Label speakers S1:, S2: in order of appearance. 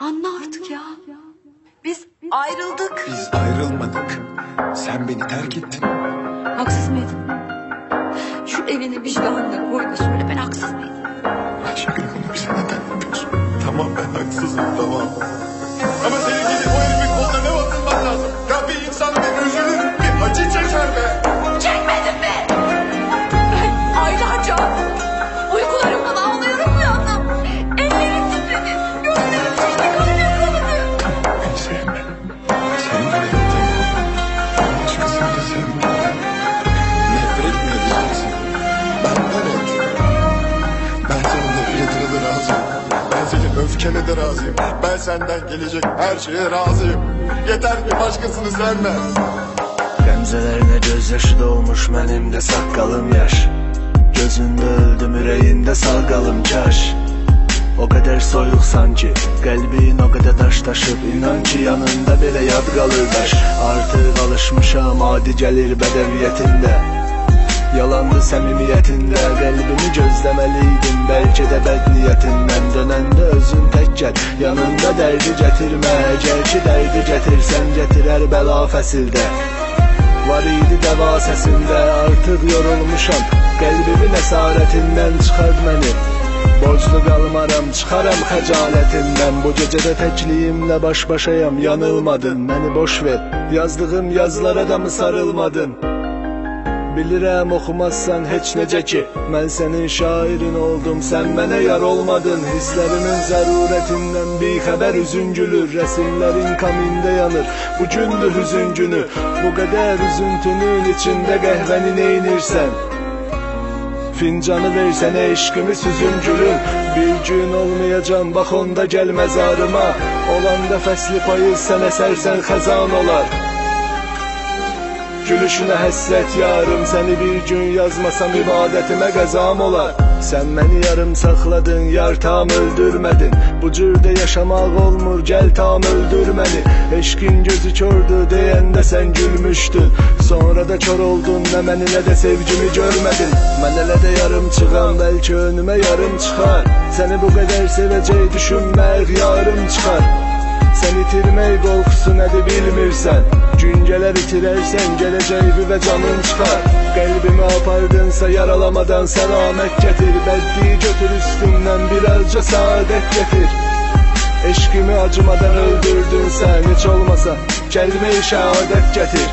S1: Anla artık ya. Biz ayrıldık.
S2: Biz ayrılmadık. Sen beni terk ettin.
S1: Haksız mıydım? Şu elini vicdanına koy da söyle, ben haksız mıydım?
S2: Ayşegül, bunu bize neden yapıyorsun? Tamam, ben haksızım, tamam. Ama senin gidip o herifin kollarına batırman lazım. Ya bir insan bir üzülür, bir acı çeker be.
S1: Çekmedim be! Ben aylarca uykularımdan ağlayarak uyandım. Ellerim titredi, gözlerim çekti, kalbim kanadı.
S2: Beni sevme. Senin hayatın. Başkasını da sevme. Nefret mi edeceksin? Benden et. Ben senin nefretine de razıyım. Ben senin öfkene de razıyım. Ben senden gelecek her şeye razıyım. Yeter ki başkasını sevme.
S3: Qəmzələrdə gözyaşı doğmuş, mənim də saqqalım yaş. Gözündə öldüm, ürəyində sağ qalım kaş. O qədər soyuqsan ki, qəlbin o qədər daş daşıb. İnan ki, yanında belə yad qalır daş. Artıq alışmışam, adi gəlir bədəviyyətində. Yalandı səmimiyyətində, qəlbimi gözləməliydim. Bəlkə də bəd niyyətindən. Dönəndə özün tək gəl, yanında dərdi gətirmə. Əgər ki dərdi gətirsən, gətirər bəla fəsildə. Var idi dəva səsində, artıq yorulmuşam. Qəlbimin əsarətindən çıxart məni. Borclu qalmaram, çıxaram xəcalətindən. Bu gecədə təkliyimlə baş başayam, yanılmadın. Məni boş ver, yazdığım yazlara da mı sarılmadın? Bilirəm oxumazsan heç necə ki, mən sənin şairin oldum, sən mənə yar olmadın. Hisslərimin zərurətindən bir xəbər üzün gülür, rəsimlərin kamində yanır, bu gündür hüzün günü. Bu qədər üzüntünün içində qəhvəni neynirsən? Fincanı versənə eşqimi süzüm gülüm. Bir gün olmayacam, bax onda gəl məzarıma. Olanda fəsli payız sənə sərsən xəzan olar. Gülüşünə həsrət yarım, səni bir gün yazmasam ibadətimə qəzam olar. Sən məni yarım saxladın, yar tam öldürmədin. Bu cürdə yaşamaq olmur, gəl tam öldür məni. Eşqin gözü kördür deyəndə sən gülmüşdün. Sonra da kör oldun, nə məni nə də sevgimi görmədin. Mən elə də yarım çıxam, bəlkə önümə yarım çıxar. Səni bu qədər sevəcək düşünmək yarım çıxar. Sən itirmək qorxusu nədir bilmirsən. Gün gələr itirərsən, gələcəyi və canın çıxar. Qəlbimi apardınsa yaralamadan səlamət gətir. Bəddiyi götür üstümdən, birazca saadət gətir. Eşqimi acımadan öldürdün sən, heç olmasa kəlmə-i şəhadət gətir.